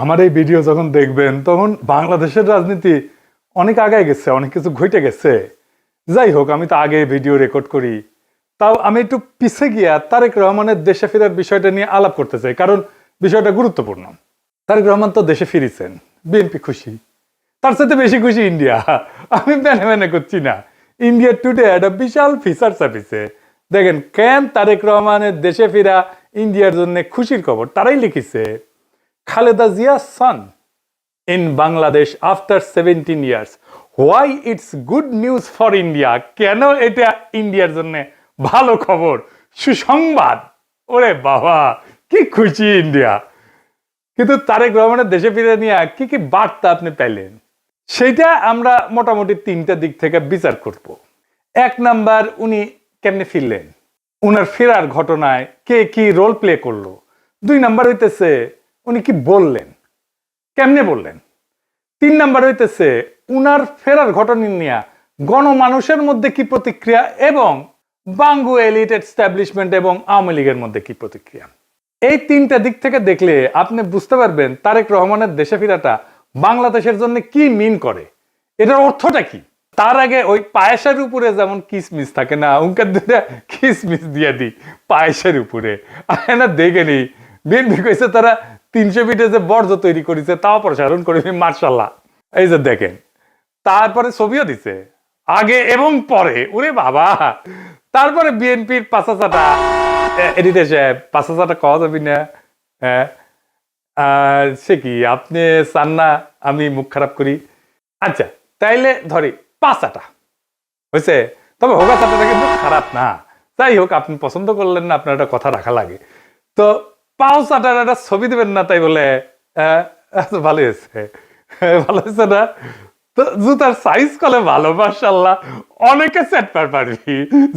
আমার এই ভিডিও যখন দেখবেন তখন বাংলাদেশের রাজনীতি অনেক আগায় গেছে, অনেক কিছু ঘটে গেছে। যাই হোক, আমি তো আগে ভিডিও রেকর্ড করি, তাও আমি একটু পিছে গিয়া তারেক রহমানের দেশে ফেরার বিষয়টা নিয়ে আলাপ করতে চাই, কারণ বিষয়টা গুরুত্বপূর্ণ। তারেক রহমান তো দেশে ফিরেছেন, বিএনপি খুশি, তার সাথে বেশি খুশি ইন্ডিয়া। আমি মেনে মেনে করছি না। ইন্ডিয়া টুডে একটা বিশাল ফিচার ছাপিছে, দেখেন কেন তারেক রহমানের দেশে ফেরা ইন্ডিয়ার জন্য খুশির খবর। তারাই লিখেছে, Khaleda জিয়া's son in Bangladesh after 17 years. Why it's good news for India? কেন এটা ইন্ডিয়ার জন্য ভালো খবর, সুসংবাদ। ওরে বাবা, কি খুশি ইন্ডিয়া। কিন্তু তারেক রহমানের দেশে ফিরে নিয়ে কি কি বার্তা আপনি পেলেন, সেটা আমরা মোটামুটি তিনটা দিক থেকে বিচার করব। এক নাম্বার, উনি কেমনে ফিরলেন, উনার ফেরার ঘটনায় কে কি রোল প্লে করলো। দুই নাম্বার হইতেছে উনি কি বললেন, কেমনে বললেন। তিন নাম্বার হইতেছে উনার ফেরার ঘটনা নিয়ে গণমানুষের মধ্যে কি প্রতিক্রিয়া, এবং বাঙ্গু এলিট এস্টাবলিশমেন্ট এবং আওয়ামী লীগের মধ্যে কি প্রতিক্রিয়া। এই তিনটা দিক থেকে দেখলে আপনি বুঝতে পারবেন তারেক রহমানের দেশে ফেরাটা বাংলাদেশের জন্য কি মিন করে, এটার অর্থটা কি। তার আগে ওই পায়েসের উপরে যেমন কিসমিস থাকে না, উনকার দুটা কিসমিস দিয়ে দিই পায়েসের উপরে। না দেখেনি বিএনপি কইছে তারা 300 ফিটে যে বর্জ্য তৈরি করেছে তাও প্রসারণ করে, মার্শাল্লাহ। এই যে দেখেন, তারপরে ছবিও দিছে আগে এবং পরে, ওরে বাবা। তারপরে বিএনপির পাঁচাচাটা এডিটর সাহেব, পাঁচাচাটা কওয়া যাবি না, হ্যাঁ সে কি আপনি চান না আমি মুখ খারাপ করি? আচ্ছা তাইলে ধরি পাঁচাটা হয়েছে, তবে হোগা চাটাটা কিন্তু খারাপ না। যাই হোক, আপনি পছন্দ করলেন না, আপনার একটা কথা রাখা লাগে। তো পাও চাটার একটা ছবি দেবেন না, তাই বলে ভালো হয়েছে, ভালো হয়েছে না? তো জুতার সাইজ কলে ভালো, মাশাআল্লাহ, অনেকে সেট পারবি,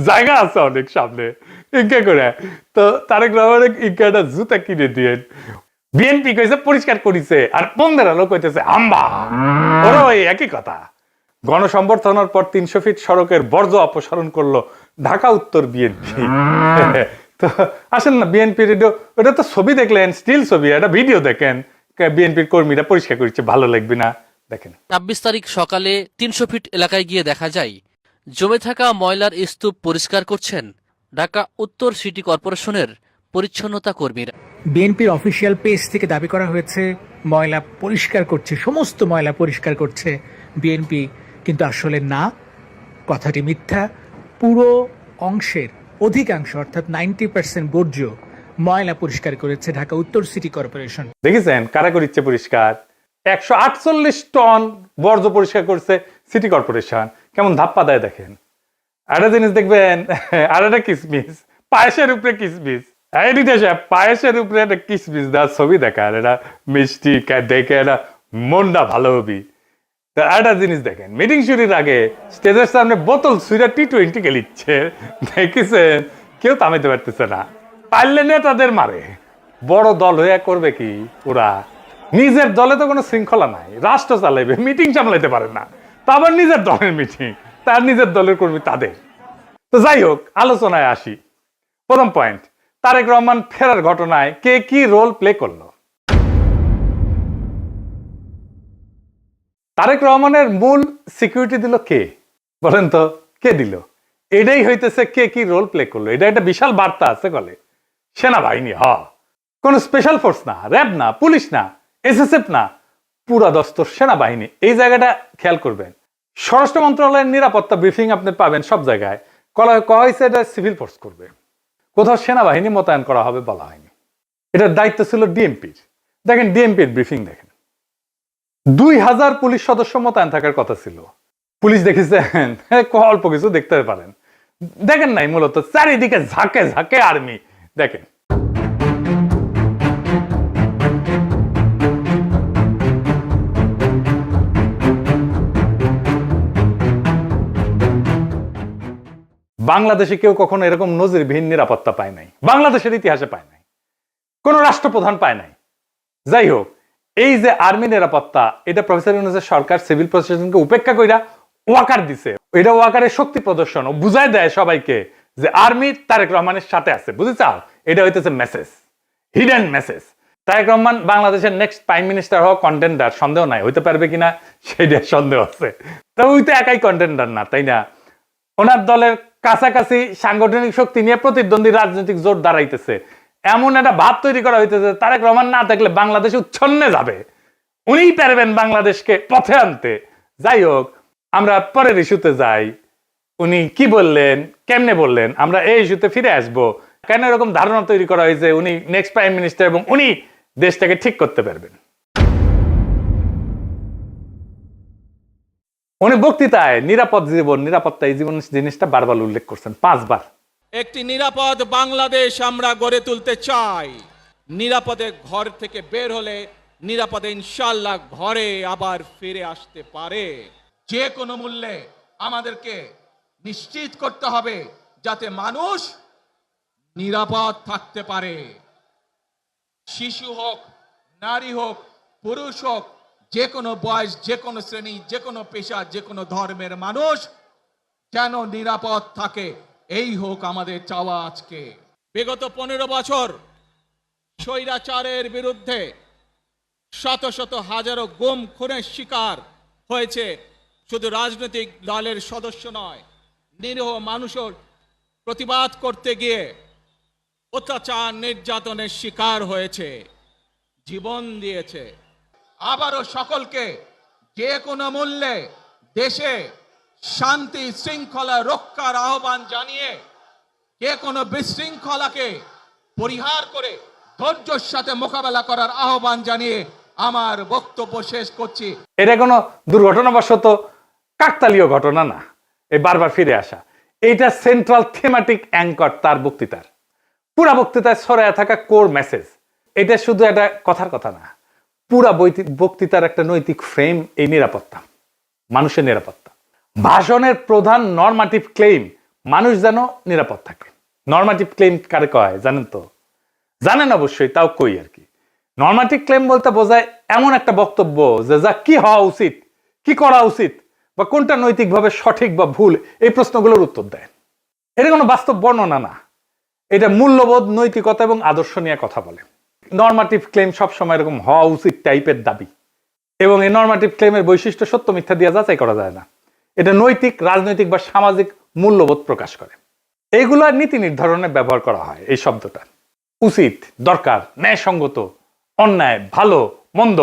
জায়গা আছে অনেক সামনে, ইনকে করে। তো তারেক রহমানের ইনকে একটা জুতা কিনে দিয়ে বিএনপি কইছে পরিষ্কার করিছে, আর 15 লোক কইতেছে আম্বা। ওরা ওই একই কথা। গণসংবর্ধনার পর 300 ফিট সড়কের বর্জ্য অপসারণ করলো ঢাকা উত্তর বিএনপি। তো আসেন না বিএনপির, ওটা তো ছবি দেখলেন, স্টিল ছবি, একটা ভিডিও দেখেন, বিএনপির কর্মীরা পরিষ্কার করছে, ভালো লাগবে না? দেখেন ২৬ তারিখ সকালে ৩০০ ফিট এলাকায় গিয়ে দেখা যায় জমে থাকা ময়লার স্তূপ পরিষ্কার করছেন ঢাকা উত্তর সিটি কর্পোরেশনের পরিচ্ছন্নতা কর্মীরা। বিএনপির অফিসিয়াল পেজ থেকে দাবি করা হয়েছে ময়লা পরিষ্কার করছে, সমস্ত ময়লা পরিষ্কার করছে বিএনপি, কিন্তু আসলে না, কথাটি মিথ্যা। পুরো অংশের অধিকাংশ অর্থাৎ 90% বর্জ্য ময়লা পরিষ্কার করেছে ঢাকা উত্তর সিটি কর্পোরেশন। দেখেছেন কারা করিচ্ছে পরিষ্কার? 148 টন বর্জ্য পরিষ্কার করছে সিটি কর্পোরেশন। কেমন ধাপ্পা দেয় দেখেন। একটা জিনিস দেখবেন, আর একটা কিসমিস, পায়েসের উপরে কিসমিস, পায়েসের উপরে একটা কিসমিস দেওয়ার ছবি দেখার, এটা মিষ্টি দেখে এটা মনটা ভালো হবি। একটা জিনিস দেখেন, মিটিং শুরুর আগে স্টেজের সামনে বোতল ছুঁড়া T20 খেলিচ্ছে, দেখেছেন? কেউ থামাইতে পারতেছে না, পারলে নেতাদের মারে। বড় দল হয়ে করবে কি ওরা? নিজের দলে তো কোনো শৃঙ্খলা নাই, রাষ্ট্র চালাইবে, মিটিং সামলাইতে পারে না, তা আবার নিজের দলের মিটিং, তার নিজের দলের কর্মী তাদের। তো যাই হোক, আলোচনায় আসি। প্রথম পয়েন্ট, তারেক রহমান ফেরার ঘটনায় কে কি রোল প্লে করলো। তারেক রহমানের মূল সিকিউরিটি দিল কে, বলেন তো? কে দিল? এটাই হইতেছে কে কি রোল প্লে করলো। এটা একটা বিশাল বার্তা আছে বলে। সেনাবাহিনী, কোন স্পেশাল ফোর্স না, র্যাব না, পুলিশ না, এসএসএফ না, পুরা দস্তর সেনাবাহিনী। এই জায়গাটা খেয়াল করবেন। স্বরাষ্ট্র মন্ত্রণালয়ের নিরাপত্তা ব্রিফিং আপনি পাবেন সব জায়গায়, কয়া হয়েছে এটা সিভিল ফোর্স করবে, কোথাও সেনাবাহিনী মোতায়েন করা হবে বলা হয়নি। এটার দায়িত্ব ছিল ডিএমপির। দেখেন ডিএমপির ব্রিফিং দেখেন, 2000 পুলিশ সদস্য মোতায়েন থাকার কথা ছিল। পুলিশ দেখেছেন অল্প কিছু দেখতে পারেন, দেখেন নাই, মূলত চারিদিকে ঝাঁকে ঝাঁকে আর্মি। দেখেন বাংলাদেশে কেউ কখনো এরকম নজিরবিহীন নিরাপত্তা পায় নাই, বাংলাদেশের ইতিহাসে পায় নাই, কোন রাষ্ট্রপ্রধান পায় নাই। যাই হোক, এই যে আর্মি নিরাপত্তা, এটা প্রফেসর ইউনূসের সরকার সিভিল প্রশাসনকে উপেক্ষা কইরা ওয়াকার দিছে। এটা ওয়াকারের শক্তি প্রদর্শন, ও বুঝাই দেয় সবাইকে যে আর্মি তারেক রহমানের সাথে আছে, বুঝেছ? এটা হইতেছে message, hidden message. Tarique Rahman বাংলাদেশের নেক্সট প্রাইম মিনিস্টার হওয়া কন্টেন্ডার, সন্দেহ নাই, হইতে পারবে কিনা সেইটা সন্দেহ আছে। তো ওই তো একাই কন্টেন্ডার না, তাই না? ওনার দলের কাছাকাছি সাংগঠনিক শক্তি নিয়ে প্রতিদ্বন্দ্বী রাজনৈতিক জোট দাঁড়াইতেছে, এমন একটা ভাব তৈরি করা হইতেছে তারেক রহমান না থাকলে বাংলাদেশ উচ্ছন্নে যাবে, উনিই পারবেন বাংলাদেশকে পথে আনতে। যাই হোক, আমরা পরের ইস্যুতে যাই। উনি কি বললেন, কেমনে বললেন, আমরা এই ইস্যুতে ফিরে আসব। কেন এরকম ধারণা তৈরি করা হয়েছে উনি নেক্সট প্রাইম মিনিস্টার এবং উনি দেশটাকে ঠিক করতে পারবেন? উনি বক্তৃতায় নিরাপদ জীবন, নিরাপত্তা, এই জীবন জিনিসটা বারবার উল্লেখ করছেন, 5 বার। একটি নিরাপদ বাংলাদেশ আমরা গড়ে তুলতে চাই। নিরাপদে ঘর থেকে বের হলে নিরাপদে ইনশাআল্লাহ ঘরে আবার ফিরে আসতে পারে। যে কোনো মূল্যে আমাদেরকে নিশ্চিত করতে হবে যাতে মানুষ নিরাপদ থাকতে পারে। শিশু হোক, নারী হোক, পুরুষ হোক, যে কোনো বয়স, যে কোনো শ্রেণী, যে কোনো পেশা, যে কোনো ধর্মের মানুষ যেন নিরাপদ থাকে, এই হোক আমাদের চাওয়া। আজকে বিগত 15 বছর স্বৈরাচারের বিরুদ্ধে শত শত হাজারো গুম খুনের শিকার হয়েছে শুধু রাজনৈতিক দলের সদস্য নয়, নিরীহ মানুষের প্রতিবাদ করতে গিয়ে অত্যাচার নির্যাতনের শিকার হয়েছে, জীবন দিয়েছে। আবারও সকলকে যে কোনো মূল্যে দেশে শান্তি শৃঙ্খলা রক্ষার আহ্বান জানিয়ে যে কোনো বিশৃঙ্খলাকে পরিহার করে ধৈর্যের সাথে মোকাবেলা করার আহ্বান জানিয়ে আমার বক্তব্য শেষ করছি। এটা কোনো দুর্ঘটনাবশত কাকতালীয় ঘটনা না, এই বারবার ফিরে আসা, এইটা সেন্ট্রাল থিমেটিক অ্যাঙ্কর তার বক্তৃতার। পুরা বক্তৃতায় ছড়ায় থাকা কোর মেসেজ। এটা শুধু একটা কথার কথা না, পুরা বক্তৃতার একটা নৈতিক ফ্রেম এই নিরাপত্তা, মানুষের নিরাপত্তা। ভাষণের প্রধান নরমাটিভ ক্লেম মানুষ যেন নিরাপদ থাকে। নরমাটিভ ক্লেম কারে কয় জানেন তো? জানেন অবশ্যই, তাও কই আর কি। নরমাটিভ ক্লেম বলতে বোঝায় এমন একটা বক্তব্য যে যা কি হওয়া উচিত, কি করা উচিত, বা কোনটা নৈতিকভাবে সঠিক বা ভুল, এই প্রশ্নগুলোর উত্তর দেয়। এটা কোনো বাস্তব বর্ণনা না, এটা মূল্যবোধ, নৈতিকতা এবং আদর্শ নিয়ে কথা বলে। নরমাটিভ ক্লেম সবসময় এরকম হওয়া উচিত টাইপের দাবি, এবং এই নরমাটিভ ক্লেমের বৈশিষ্ট্য সত্য মিথ্যা দিয়ে যাচাই করা যায় না। এটা নৈতিক, রাজনৈতিক বা সামাজিক মূল্যবোধ প্রকাশ করে। এইগুলো নীতি নির্ধারণে ব্যবহার করা হয়। এই শব্দটা উচিত, দরকার, ন্যায়সঙ্গত, অন্যায়, ভালো, মন্দ,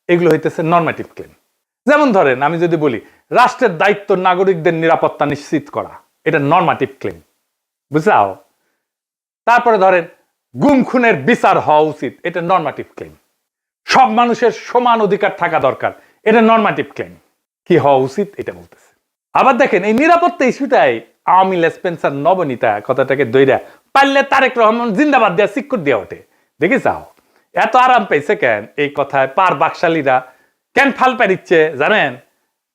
এগুলো হইতেছে নরমাটিভ ক্লেম। যেমন ধরেন, আমি যদি বলি রাষ্ট্রের দায়িত্ব নাগরিকদের নিরাপত্তা নিশ্চিত করা, এটা নরমাটিভ ক্লেম, বুঝলাও? তারপরে ধরেন গুম খুনের বিচার হওয়া উচিত, এটা নরমাটিভ ক্লেম। সব মানুষের সমান অধিকার থাকা দরকার, এটা নরমাটিভ ক্লেম। কি হওয়া উচিত এটা বলতেছে। আবার দেখেন, এই নিরাপত্তা ইস্যুটাই আওয়ামী লেসপেন্সার নবনীতা কথাটাকে দইরা পারলে তারেক রহমান জিন্দাবাদ দেওয়া সিক্কুর দেওয়া ওঠে। দেখে যাও এত আরাম পেয়েছে কেন এই কথায়, পার বাকশালীরা কেন ফাল পারিচ্ছে জানেন?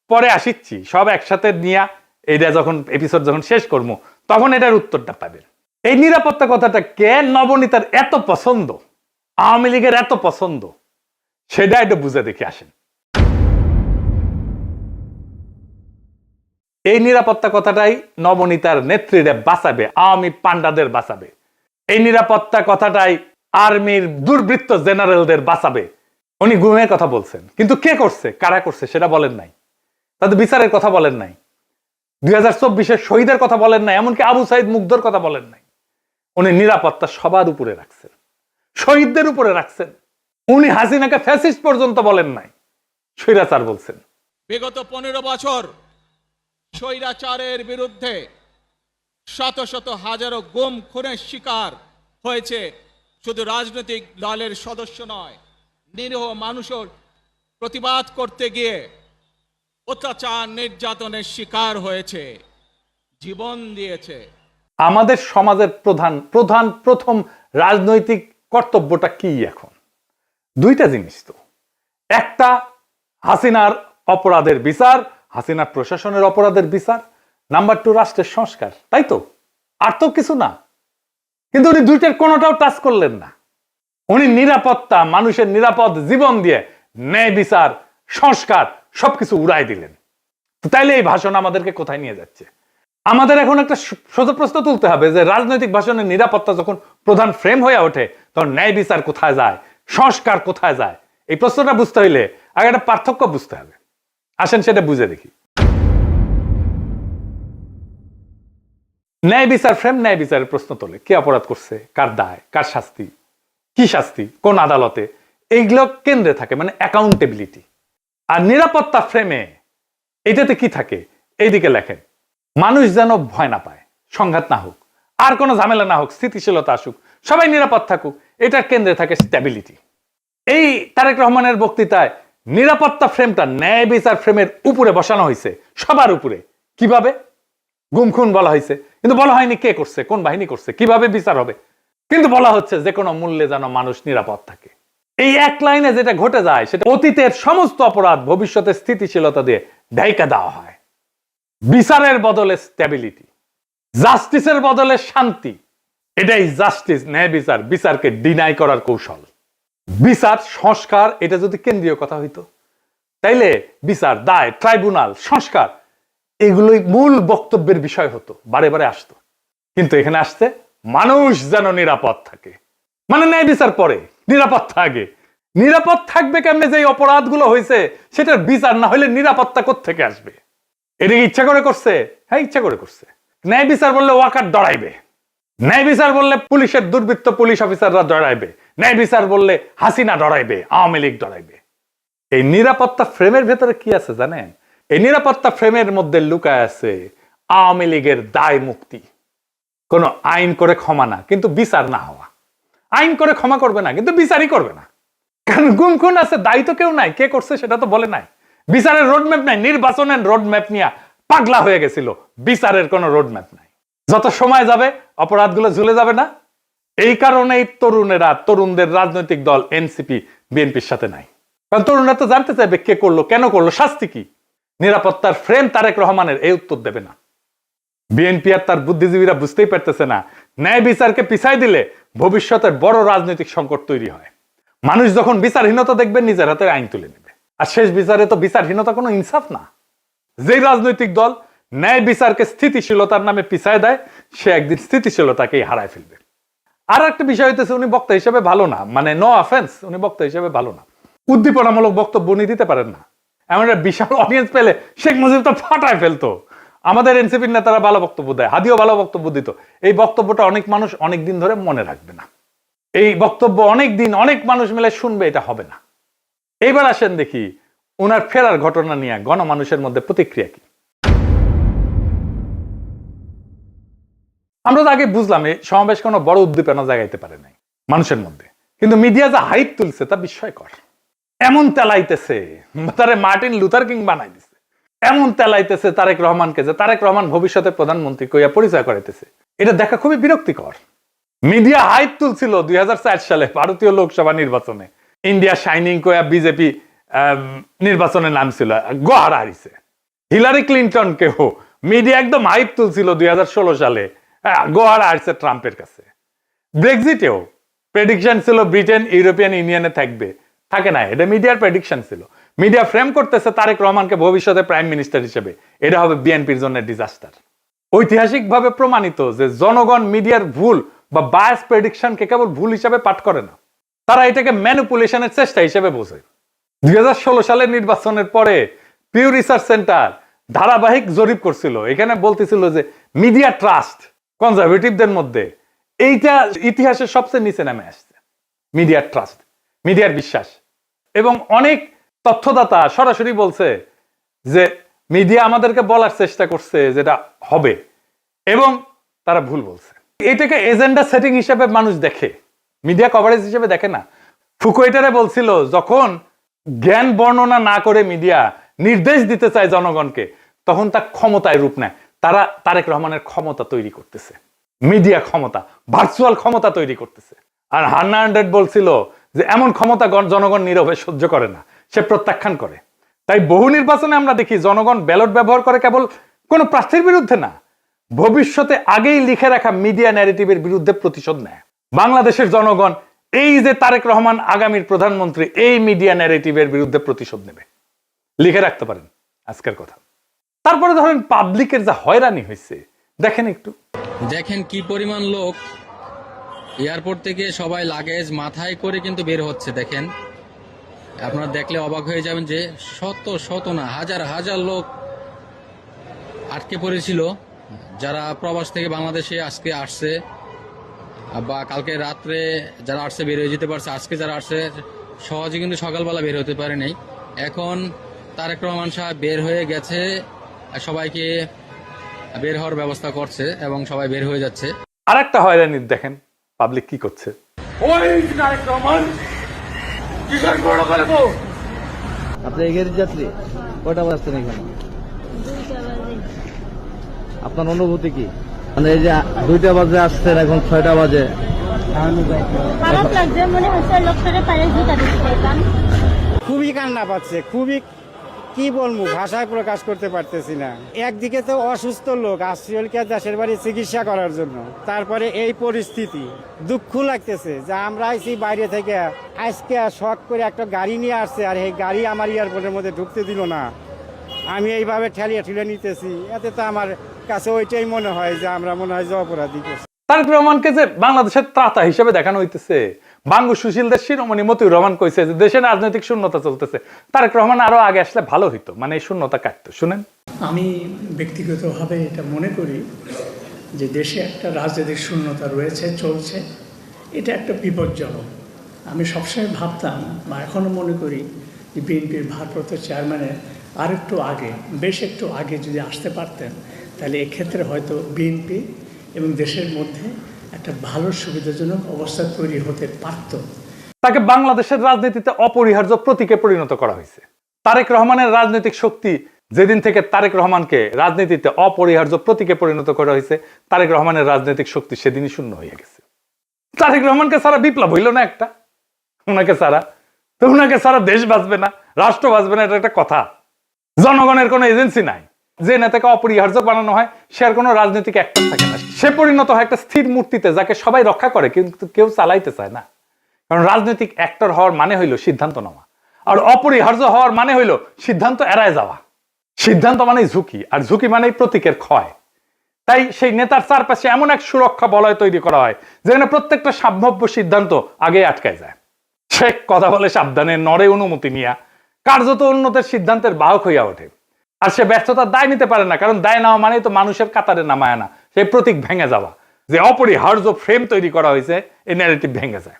পরে আসিচ্ছি, সব একসাথে নিয়ে এইটা যখন এপিসোড যখন শেষ করবো তখন এটার উত্তরটা পাবেন। এই নিরাপত্তা কথাটা কেন নবনীতার এত পছন্দ, আওয়ামী লীগের এত পছন্দ, সেটা একটু বুঝে দেখে আসেন। এই নিরাপত্তা কথাটাই নবনীতার নেত্রীরা বাঁচাবে, আওয়ামী পান্ডাদের বাঁচাবে। এই নিরাপত্তা কথাটাই আর্মির দুর্বৃত্ত জেনারেলদের বাঁচাবে। উনি গুমের কথা বলছেন, কিন্তু কে করছে, কারা করছে সেটা বলেন নাই। তাদের বিচারের কথা বলেন নাই, 2024-এর শহীদের কথা বলেন নাই, এমনকি আবু সাইদ মুগ্ধর কথা বলেন নাই। উনি নিরাপত্তা সবার উপরে রাখছেন, শহীদদের উপরে রাখছেন। উনি হাসিনাকে ফ্যাসিস্ট পর্যন্ত বলেন নাই, স্বৈরাচার বলছেন। বিগত 15 বছর স্বৈরাচারের বিরুদ্ধে শত শত হাজারো গুম খুনের শিকার হয়েছে শুধু রাজনৈতিক দলের সদস্য নয়, নিরীহ মানুষের প্রতিবাদ করতে গিয়ে অত্যাচার নির্যাতনের শিকার হয়েছে, জীবন দিয়েছে। আমাদের সমাজের প্রথম রাজনৈতিক কর্তব্যটা কি এখন? দুইটা জিনিস তো, একটা হাসিনার অপরাধের বিচার, হাসিনার প্রশাসনের অপরাধের বিচার, নাম্বার 2 রাষ্ট্রের সংস্কার, তাই তো? আর তো কিছু না। কিন্তু উনি দুইটার কোনোটাও টাচ করলেন না। উনি নিরাপত্তা, মানুষের নিরাপদ জীবন দিয়ে ন্যায় বিচার, সংস্কার সবকিছু উড়াই দিলেন। তো তাইলে এই ভাষণ আমাদেরকে কোথায় নিয়ে যাচ্ছে? আমাদের এখন একটা সোজা প্রশ্ন তুলতে হবে যে রাজনৈতিক ভাষণের নিরাপত্তা যখন প্রধান ফ্রেম হয়ে ওঠে তখন ন্যায় বিচার কোথায় যায়, সংস্কার কোথায় যায়? এই প্রশ্নটা বুঝতে হইলে আগে একটা পার্থক্য বুঝতে হবে। আসেন সেটা বুঝে দেখি। ন্যায় বিচার ফ্রেম ন্যায় বিচারের প্রশ্ন তোলে, কে অপরাধ করছে, কার দায়, কার শাস্তি, কি শাস্তি, কোন আদালতে, এইগুলো কেন্দ্রে থাকে, মানে অ্যাকাউন্টেবিলিটি। আর নিরাপত্তা ফ্রেমে এটাতে কি থাকে? এইদিকে লেখেন, মানুষ যেন ভয় না পায়, সংঘাত না হোক, আর কোনো ঝামেলা না হোক, স্থিতিশীলতা আসুক, সবাই নিরাপদ থাকুক, এটার কেন্দ্রে থাকে স্ট্যাবিলিটি। এই তারেক রহমানের বক্তৃতায় নিরাপত্তা ফ্রেমটা ন্যায় বিচার ফ্রেমের উপরে বসানো হয়েছে, সবার উপরে। কিভাবে? গুম খুন বলা হয়েছে, কিন্তু বলা হয়নি কে করছে, কোন বাহিনী করছে, কিভাবে বিচার হবে, কিন্তু বলা হচ্ছে যে কোনো মূল্যে যেন মানুষ নিরাপদ থাকে। এই এক লাইনে যেটা ঘটে যায় সেটা অতীতের সমস্ত অপরাধ ভবিষ্যতে স্থিতিশীলতা দিয়ে ঢাইকা দেওয়া হয়। বিচারের বদলে স্ট্যাবিলিটি, জাস্টিসের বদলে শান্তি, এটাই জাস্টিস, ন্যায় বিচার, বিচারকে ডিনাই করার কৌশল। বিচার সংস্কার এটা যদি কেন্দ্রীয় কথা হইতো, তাইলে বিচার, দায়, ট্রাইব্যুনাল, সংস্কার এগুলোই মূল বক্তব্যের বিষয় হতো, বারে বারে আসতো। কিন্তু এখানে আসছে মানুষ যেন নিরাপদ থাকে, মানে ন্যায় বিচার পরে, নিরাপত্তা আগে। নিরাপদ থাকবে কেমনে? যে অপরাধগুলো হয়েছে সেটার বিচার না হলে নিরাপত্তা কোত্থেকে আসবে? এটা ইচ্ছা করে করছে? হ্যাঁ, ইচ্ছা করে করছে। ন্যায় বিচার বললে ওয়াকার ডরাইবে, ন্যায় বিচার বললে পুলিশের দুর্বৃত্ত পুলিশ অফিসাররা ডরাইবে, ন্যায় বিচার বললে হাসিনা ডরাইবে, আওয়ামী লীগ ডরাইবে। এই নিরাপত্তা ফ্রেমের ভেতরে কি আছে জানেন? এই নিরাপত্তা ফ্রেমের মধ্যে লুকায় আছে আওয়ামী লীগের দায় মুক্তি। কোন আইন করে ক্ষমা না, কিন্তু বিচার না হওয়া। আইন করে ক্ষমা করবে না, কিন্তু বিচারই করবে না। কারণ গুম খুন আছে, দায়ী তো কেউ নাই, কে করছে সেটা তো বলে নাই। বিচারের রোডম্যাপ নাই, নির্বাচনের রোডম্যাপ নিয়ে পাগলা হয়ে গেছিল, বিচারের কোনো রোডম্যাপ নাই। যত সময় যাবে অপরাধগুলো ঝুলে যাবে না? এই কারণেই তরুণেরা, তরুণদের রাজনৈতিক দল এনসিপি বিএনপির সাথে নাই। কারণ তরুণরা তো জানতে চাইবে কে করলো, কেন করলো, শাস্তি কি। নিরাপত্তার ফ্রেম তারেক রহমানের এই উত্তর দেবে না। বিএনপি আর তার বুদ্ধিজীবীরা বুঝতেই পারতেছে না, ন্যায় বিচারকে পিছাই দিলে ভবিষ্যতের বড় রাজনৈতিক সংকট তৈরি হয়। মানুষ যখন বিচারহীনতা দেখবে নিজের হাতে আইন তুলে নেবে। আর শেষ বিচারে তো বিচারহীনতা কোনো ইনসাফ না। যে রাজনৈতিক দল ন্যায় বিচারকে স্থিতিশীলতার নামে পিছায় দেয়, সে একদিন স্থিতিশীলতাকেই হারায় ফেলবে। আর একটা বিষয় হইতেছে, উনি বক্তা হিসেবে ভালো না, মানে নো অফেন্স, উনি বক্তা হিসেবে ভালো না। উদ্দীপনামূলক বক্তব্য উনি দিতে পারেন না। এমন একটা বিশাল অডিয়েন্স পেলে শেখ মুজিব তো ফাটায় ফেলতো। আমাদের এনসিপির নেতারা ভালো বক্তব্য দেয়, হাদিও ভালো বক্তব্য দিত। এই বক্তব্যটা অনেক মানুষ অনেক দিন ধরে মনে রাখবে না। এই বক্তব্য অনেক দিন অনেক মানুষ মিলে শুনবে, এটা হবে না। এইবার আসেন দেখি ওনার ফেরার ঘটনা নিয়ে গণমানুষের মধ্যে প্রতিক্রিয়া কি। আমরা তো আগে বুঝলাম এই সমাবেশ কোনো বড় উদ্দীপনা জাগাইতে পারে নাই মানুষের মধ্যে, কিন্তু মিডিয়া যা হাইপ তুলছে তা বিস্ময়কর। এমন তেলাইতেছে, তারে মার্টিন লুথার কিং বানাই দিছে। এমন তেলাইতেছে তারেক রহমানকে যে তারেক রহমান ভবিষ্যতের প্রধানমন্ত্রী কইয়া পরিচয় করাইতেছে। এটা দেখা খুবই বিরক্তিকর। মিডিয়া হাইপ তুলছিল 2004 সালে ভারতীয় লোকসভা নির্বাচনে, ইন্ডিয়া শাইনিং কইয়া বিজেপি নির্বাচনে নামছিল, গোহারা হারিছে। হিলারি ক্লিন্টনকেও মিডিয়া একদম হাইপ তুলছিল 2016 সালে, গোহারা হারছে ট্রাম্পের কাছে। ব্রেক্সিটেও প্রেডিকশন ছিল ব্রিটেন ইউরোপিয়ান ইউনিয়নে থাকবে, থাকে না। এটা মিডিয়ার প্রেডিকশন ছিল। মিডিয়া ফ্রেম করতেছে তারেক রহমানকে ভবিষ্যতে প্রাইম মিনিস্টার হিসেবে, এটা হবে বিএনপির জন্য ডিজাস্টার। ঐতিহাসিকভাবে প্রমাণিত যে জনগণ মিডিয়ার ভুল বা বায়াস প্রেডিকশনকে কেবল ভুল হিসাবে পাঠ করে না, তারা এটাকে ম্যানিপুলেশনের চেষ্টা হিসেবে বোঝে। 2016 সালের নির্বাচনের পরে পিউ রিসার্চ সেন্টার ধারাবাহিক জরিপ করছিল, এখানে বলতেছিল যে মিডিয়া ট্রাস্ট কনজারভেটিভদের মধ্যে এইটা ইতিহাসের সবচেয়ে নিচে নামে আসছে। মিডিয়ার ট্রাস্ট, মিডিয়ার বিশ্বাস। এবং অনেক তথ্যদাতা সরাসরি বলছে যে মিডিয়া আমাদেরকে বলার চেষ্টা করছে যেটা হবে, এবং তারা ভুল বলছে। এটাকে এজেন্ডা সেটিং হিসেবে মানুষ দেখে, মিডিয়া কভারেজ হিসেবে দেখে না। ফুকুয়েটারে বলছিল যখন জ্ঞান বর্ণনা না করে মিডিয়া নির্দেশ দিতে চায় জনগণকে, তখন তা ক্ষমতায় রূপ নেয়। তারা তারেক রহমানের ক্ষমতা তৈরি করতেছে, মিডিয়া ক্ষমতা, ভার্চুয়াল ক্ষমতা তৈরি করতেছে। আর হান্না আন্ড্রেড বলছিল যে এমন ক্ষমতা জনগণ নীরবে সহ্য করে না, সে প্রত্যাখ্যান করে। তাই বহু নির্বাচনে আমরা দেখি জনগণ ব্যালট ব্যবহার করে কেবল কোন প্রার্থীর বিরুদ্ধে না, ভবিষ্যতে আগেই লিখে রাখা মিডিয়া ন্যারেটিভের বিরুদ্ধে প্রতিশোধ নেয়। বাংলাদেশের জনগণ এই যে তারেক রহমান আগামীর প্রধানমন্ত্রী, এই মিডিয়া ন্যারেটিভের বিরুদ্ধে প্রতিশোধ নেবে, লিখে রাখতে পারেন আজকের কথা। তারপরে ধরেন পাবলিকের যা হয়রানি হয়েছে দেখেন একটু। দেখেন কি পরিমাণ লোক এয়ারপোর্ট থেকে সবাই লাগেজ মাথায় করে কিন্তু বের হচ্ছে। দেখেন, আপনারা দেখলে অবাক হয়ে যাবেন যে শত শত না হাজার হাজার লোক আটকে পড়েছিল, যারা প্রবাস থেকে বাংলাদেশে আজকে আসছে বা কালকে রাত্রে যারা আসছে বের হয়ে যেতে পারছে, আজকে যারা আসছে সহজে কিন্তু সকালবেলা বের হতে পারে নাই। এখন তারেক রহমান সাহেব বের হয়ে গেছে, সবাইকে বের হওয়ার ব্যবস্থা করছে এবং সবাই বের হয়ে যাচ্ছে। আর একটা হয়রানি দেখেন পাবলিক কি করছে। আপনি এগের যাত্রী কয়টা বাজছেন এখানে? আপনার অনুভূতি কি? মানে এই যে 2টা বাজে আসছেন, এখন 6টা বাজে। খারাপ লাগছে, মনে হচ্ছে লোকটারে পায়ে জুতা দিতে পারতাম। খুবই কান্না পাচ্ছে, খুবই কি বলবো, ভাষায় প্রকাশ করতে পারতেছি না। একদিকে তো অসুস্থ লোক আসছিলকে দেশের বাড়ি চিকিৎসা করার জন্য, তারপরে এই পরিস্থিতি, দুঃখ লাগতেছে যে আমরা আইছি বাইরে থেকে, আজকে শখ করে একটা গাড়ি নিয়ে আসছে আর এই গাড়ি আমার এয়ারপোর্টের মধ্যে ঢুকতে দিল না। আমি এইভাবে ঠেলিয়ে ঠেলে নিতেছি, এতে তো আমার কাছে ওইটাই মনে হয় যে আমরা মনে হয় যে অপরাধী করছি। তারেক রহমানকে যে বাংলাদেশের ত্রাতা হিসেবে দেখানো হইতেছে, বাঙ্গু সুশীলদের শিরোমণি মতিউর রহমান কইছে যে দেশে রাজনৈতিক শূন্যতা চলতেছে, তারেক রহমান আরো আগে আসলে ভালো হইতো, মানে এই শূন্যতা কাটতো। শুনেন, আমি ব্যক্তিগতভাবে এটা মনে করি যে দেশে একটা রাজনৈতিক শূন্যতা রয়েছে, চলছে, এটা একটা বিপজ্জনক। আমি সবসময় ভাবতাম বা এখনও মনে করি যে বিএনপির ভারপ্রাপ্ত চেয়ারম্যানের আর একটু আগে, বেশ একটু আগে যদি আসতে পারতেন, তাহলে এক্ষেত্রে হয়তো বিএনপি এবং দেশের মধ্যে একটা ভালো সুবিধাজনক অবস্থা তৈরি হতে পারত। তাকে বাংলাদেশের রাজনীতিতে অপরিহার্য প্রতীকে পরিণত করা হয়েছে। তারেক রহমানের রাজনৈতিক শক্তি যেদিন থেকে তারেক রহমানকে রাজনীতিতে অপরিহার্য প্রতীকে পরিণত করা হয়েছে, তারেক রহমানের রাজনৈতিক শক্তি সেদিনই শূন্য হয়ে গেছে। তারেক রহমানকে ছাড়া বিপ্লব হইল না একটা, ওনাকে ছাড়া তো, ওনাকে ছাড়া দেশ বাঁচবে না, রাষ্ট্র বাঁচবে না, এটা একটা কথা। জনগণের কোনো এজেন্সি নাই, যে নেতাকে অপরিহার্য বানানো হয় সে আর কোনো রাজনৈতিক অ্যাক্টর থাকে না, সে পরিণত হয় একটা স্থির মূর্তিতে যাকে সবাই রক্ষা করে কিন্তু কেউ চালাইতে চায় না। কারণ রাজনৈতিক অ্যাক্টর হওয়ার মানে হইল সিদ্ধান্ত নেওয়া, আর অপরিহার্য হওয়ার মানে হইল সিদ্ধান্ত এড়ায় যাওয়া। সিদ্ধান্ত মানেই ঝুঁকি, আর ঝুঁকি মানেই প্রতীকের ক্ষয়। তাই সেই নেতার চারপাশে এমন এক সুরক্ষা বলয় তৈরি করা হয় যেখানে প্রত্যেকটা সম্ভাব্য সিদ্ধান্ত আগে আটকায় যায়। সে কথা বলে সাবধানে, নড়ে অনুমতি নিয়া, কার্যত উন্নতের সিদ্ধান্তের বাহক হইয়া ওঠে। আর সে ব্যর্থতার দায় নিতে পারে না, কারণ দায় নেওয়া মানেই তো মানুষের কাতারে নামায় না, সেই প্রতীক ভেঙে যাওয়া, যে অপরিহার্য ফ্রেম তৈরি করা হয়েছে, এই ন্যারেটিভ ভেঙে যায়।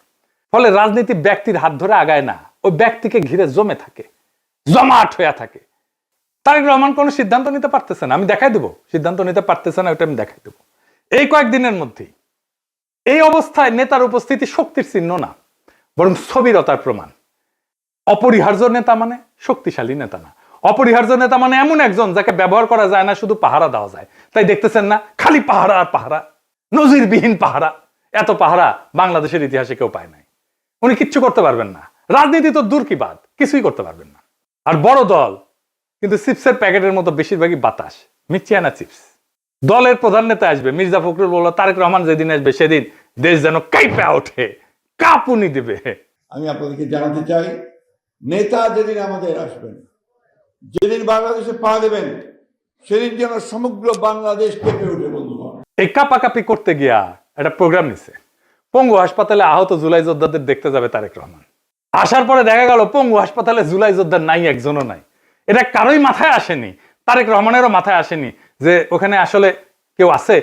ফলে রাজনীতি ব্যক্তির হাত ধরে আগায় না, ওই ব্যক্তিকে ঘিরে জমে থাকে, জমাট হইয়া থাকে। তারেক রহমান কোনো সিদ্ধান্ত নিতে পারতেছে না, আমি দেখাই দেবো সিদ্ধান্ত নিতে পারতেছে না, ওটা আমি দেখাই দেবো এই কয়েকদিনের মধ্যেই। এই অবস্থায় নেতার উপস্থিতি শক্তির চিহ্ন না, বরং স্থবিরতার প্রমাণ। অপরিহার্য নেতা মানে শক্তিশালী নেতা না, অপরিহার্য নেতা মানে এমন একজন যাকে ব্যবহার করা যায় না, শুধু পাহারা দেওয়া যায়। তাই দেখতেছেন না, খালি পাহারা আর পাহারা, নজিরবিহীন পাহারা। এত পাহারা বাংলাদেশের ইতিহাসে কেউ পায় নাই। উনি কিচ্ছু করতে পারবেন না, রাজনীতি তো দূর কি বাদ, কিছুই করতে পারবেন না। আর বড় দল কিন্তু চিপসের প্যাকেটের মতো বেশিরভাগই বাতাস, মিচিয়ানা চিপস। দলের প্রধান নেতা আসবে, মির্জা ফখরুল বলল তারেক রহমান যেদিন আসবে সেদিন দেশ যেন কাঁপে ওঠে, কাঁপুনি দেবে। আমি আপনাদেরকে জানাতে চাই, নেতা যেদিন আমাদের আসবেন, যেদিন বাংলাদেশে পা দেবেন, সেদিন যেন সমগ্র বাংলাদেশ কেঁপে উঠে। বন্ধুগণ, এই কাপাকাপি করতে গিয়া একটা প্রোগ্রাম নিছে, পঙ্গু হাসপাতালে আহত জুলাই যোদ্ধাদের দেখতে যাবে তারেক রহমান। আসার পরে দেখা গেল পঙ্গু হাসপাতালে জুলাই যোদ্ধা নাই, একজনও নাই। এটা কারোই মাথায় আসেনি, তারেক রহমানেরও মাথায় আসেনি যে ওখানে আসলে কেউ আছে।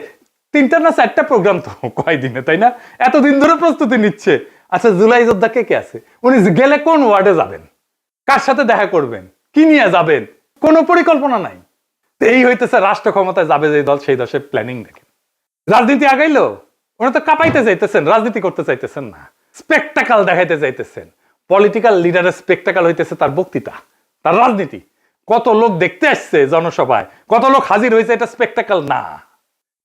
3টা না 4টা প্রোগ্রাম তো কয়দিনে, তাই না? এতদিন ধরে প্রস্তুতি নিচ্ছে। আচ্ছা, জুলাই যোদ্ধা কে কে আছে? উনি গেলে কোন ওয়ার্ডে যাবেন, কার সাথে দেখা করবেন, কি নিয়ে যাবেন, কোনো পরিকল্পনা নাই। এই হইতেছে রাষ্ট্র ক্ষমতায় যাবে যে দল, সেই দশের প্ল্যানিং দেখেন। রাজনীতি আগাইলো, ওনারা তো কাঁপাইতে চাইতেছেন, রাজনীতি করতে চাইতেছেন না, স্পেকটাকাল দেখাইতে চাইতেছেন। পলিটিক্যাল লিডারের স্পেকটাকাল হইতেছে তার বক্তৃতা, তার রাজনীতি। কত লোক দেখতে আসছে জনসভায়, কত লোক হাজির হয়েছে, এটা স্পেকটাকাল না।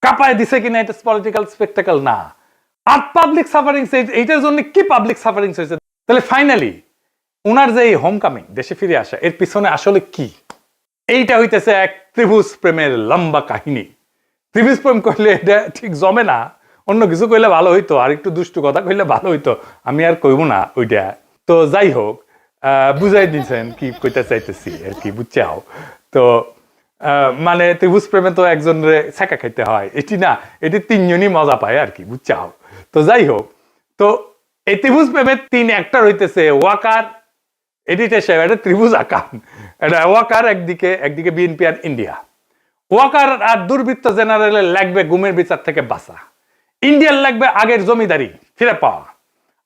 কাঁপায় দিছে কিনা, এটা পলিটিক্যাল স্পেকটাকাল না। আর পাবলিক সাফারিংস, এইটার জন্য কি পাবলিক সাফারিংস হয়েছে? তাহলে ফাইনালি ওনার যে এই হোম কামিং, দেশে ফিরে আসা, এর পিছনে আসলে কি? এইটা হইতেছে এক ত্রিভুজ প্রেমের লম্বা কাহিনী। ত্রিভুজ প্রেম করলে এটা ঠিক জমে না, অন্য কিছু কইলে ভালো হইতো, আর একটু দুষ্টু কথা কইলে ভালো হইতো, আমি আর কইব না ওইটা। তো যাই হোক, বুঝাই দিয়েছেন কি কইতে চাইতেছি আর কি, বুঝছাও তো। মানে ত্রিভুজ প্রেমে তো একজনের ছেঁকা খাইতে হয়, এটি না, এটি 3জনই মজা পায় আর কি, বুঝছাও। তো যাই হোক, তো এই ত্রিভুজ প্রেমের 3 অ্যাক্টর হইতেছে ওয়াকার, এডিটর সাহেব, এটা ত্রিভুজ আকার, এটা ওয়াকার একদিকে বিএনপি আর ইন্ডিয়া। ওয়াকার আর দুর্বৃত্ত জেনারেলের লাগবে গুমের বিচার থেকে বাঁচা, ইন্ডিয়ার লাগবে আগের জমিদারি ফিরে পাওয়া,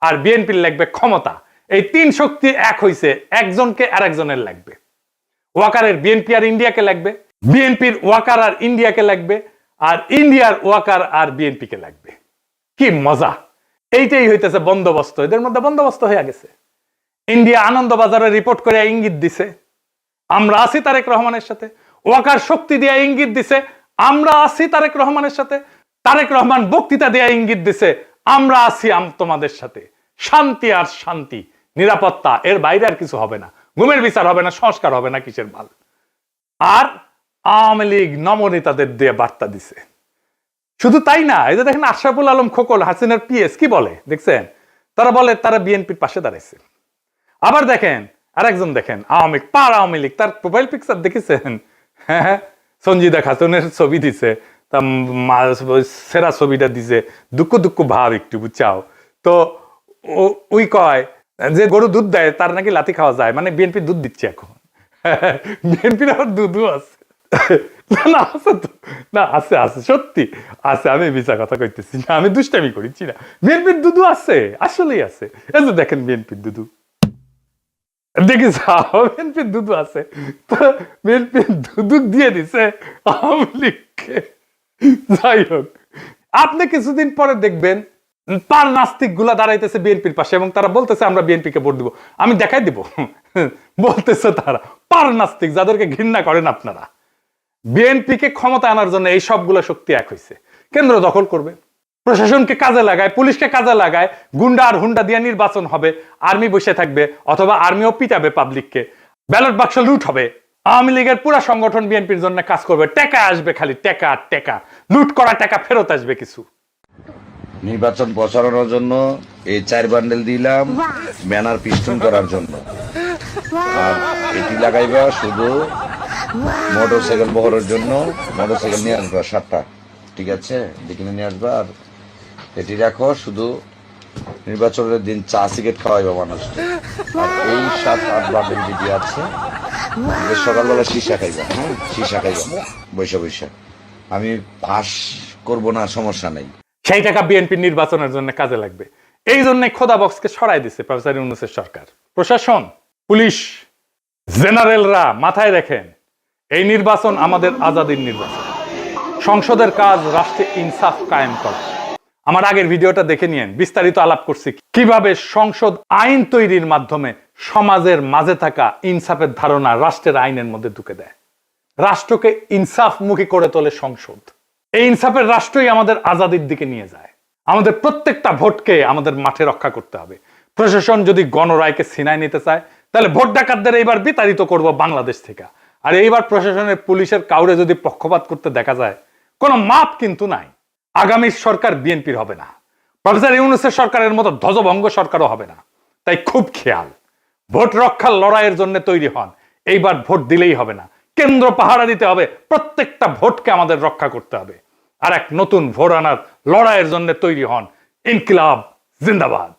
আর বিএনপির লাগবে ক্ষমতা। এই 3 শক্তি এক হইছে, একজনকে আর একজনের লাগবে। ওয়াকারের বিএনপি আর ইন্ডিয়াকে লাগবে, বিএনপির ওয়াকার আর ইন্ডিয়াকে লাগবে, আর ইন্ডিয়ার ওয়াকার আর বিএনপিকে লাগবে। কি মজা! এইটাই হইতেছে বন্দোবস্ত, এদের মধ্যে বন্দোবস্ত হয়ে গেছে। ইন্ডিয়া আনন্দবাজারে রিপোর্ট করে ইঙ্গিত দিছে আমরা আছি তারেক রহমানের সাথে, ওয়াকার শক্তি দিয়ে ইঙ্গিত দিছে আমরা আছি তারেক রহমানের সাথে, তারেক রহমান বক্তৃতা দিয়ে ইঙ্গিত দিছে আমরা আছি তোমাদের সাথে। শান্তি আর শান্তি, নিরাপত্তা, এর বাইরে আর কিছু হবে না। গুমের বিচার হবে না, সংস্কার হবে না, কিসের ভাল। আর আওয়ামী লীগ নমনেতাদের দিয়ে বার্তা দিছে। শুধু তাই না, এই যে দেখেন আশরাফুল আলম খোকন, হাসিনার পিএস, কি বলে দেখছেন? তারা বলে তারা বিএনপির পাশে দাঁড়াইছে। আবার দেখেন আরেকজন, দেখেন আওয়ামী লীগ, তার প্রোফাইল পিকচার দেখেছেন? হ্যাঁ, সঞ্জিদা খাতুনের ছবি দিছে, তা সেরা ছবিটা দিছে, দুঃখ ভাব একটু, বুঝছাও তো। ওই কয় যে গরু দুধ দেয় তার নাকি লাথি খাওয়া যায়, মানে বিএনপি দুধ দিচ্ছে এখন। বিএনপির আবার দুধও আছে। না আছে তো, না আছে আছে, সত্যি আছে, আমি মিছা কথা কইতেছি না, আমি দুষ্টামি করিছি না। বিএনপির দুধু আছে, আসলেই আছে। এই যে দেখেন বিএনপির দুধু, দেখি বিএনপির দুধু আছে, তো বিএনপির দুধু দিয়ে দিছে আওয়ামী লীগকে। যাই হোক, আপনি কিছুদিন পরে দেখবেন পার নাস্তিক গুলা দাঁড়াইতেছে বিএনপির পাশে এবং তারা বলতেছে আমরা বিএনপিকে ভোট দিব। আমি দেখাই দিব, বলতেছে তারা পার নাস্তিক, যাদেরকে ঘৃণা করেন আপনারা। বিএনপিকে ক্ষমতা আনার জন্য এই সবগুলো শক্তি এক হয়েছে। কেন্দ্র দখল করবে, প্রশাসনকে কাজে লাগায়, পুলিশকে কাজে লাগায়, গুন্ডা আর হুন্ডা দিয়ে নির্বাচন হবে, আর্মি বসে থাকবে, অথবা আর্মিও পিটাবে পাবলিককে, ব্যালট বাক্স লুট হবে। আওয়ামী লীগের পুরো সংগঠন বিএনপির জন্য কাজ করবে, টাকা আসবে, খালি টাকা আর টাকা, লুট করা টাকা ফেরত আসবে কিছু। নির্বাচন প্রচারণার জন্য এই 4 বান্ডেল দিলাম ব্যানার পিস্টন করার জন্য, আর এটি লাগাইবা শুধু মোটরসাইকেল বহরের জন্য। মোটরসাইকেল নিয়ে আসবা 7টা, ঠিক আছে, দেখে নিয়ে আসবা। আর এটি রাখো শুধু নির্বাচনের দিন চা সিগারেট খাওয়াইবা মানুষকে। আর এই 7-8 বান্ডেল যেটি আছে, সকালবেলা সীসা খাইবা, হ্যাঁ সীসা খাইবা বৈশা। আমি পাস করবো না, সমস্যা নেই। সেই টাকা বিএনপি নির্বাচনের জন্য কাজে লাগবে। এই জন্য খোদা বক্সকে সরাই দিছে প্রফেসর ইউনূসের সরকার। প্রশাসন, পুলিশ, জেনারেলরা মাথায় রাখেন, এই নির্বাচন আমাদের আজাদির নির্বাচন। সংসদের কাজ রাষ্ট্রে ইনসাফ কায়েম করা। আমার আগের ভিডিওটা দেখে নিয়েন, বিস্তারিত আলাপ করছি কিভাবে সংসদ আইন তৈরির মাধ্যমে সমাজের মাঝে থাকা ইনসাফের ধারণা রাষ্ট্রের আইনের মধ্যে ঢুকে দেয়। রাষ্ট্রকে ইনসাফমুখী করে তোলে সংসদ। এই ইনসাফের রাষ্ট্রই আমাদের আজাদির দিকে নিয়ে যায়। আমাদের প্রত্যেকটা ভোটকে আমাদের মাঠে রক্ষা করতে হবে। প্রশাসন যদি গণরায়কে ছিনায় নিতে চায়, তাহলে ভোট ডাকাতদের এইবার বিতাড়িত করব বাংলাদেশ থেকে। আর এইবার প্রশাসনের, পুলিশের কাউরে যদি পক্ষপাত করতে দেখা যায়, কোনো মাপ কিন্তু নাই। আগামী সরকার বিএনপির হবে না, প্রফেসর ইউনূসের সরকারের মতো ধ্বজভঙ্গ সরকারও হবে না। তাই খুব খেয়াল, ভোট রক্ষার লড়াইয়ের জন্য তৈরি হন। এইবার ভোট দিলেই হবে না, কেন্দ্র পাহারা দিতে হবে, প্রত্যেকটা ভোটকে আমাদের রক্ষা করতে হবে। আর এক নতুন ভোট আনার লড়াইয়ের জন্য তৈরি হন। ইনকিলাব জিন্দাবাদ।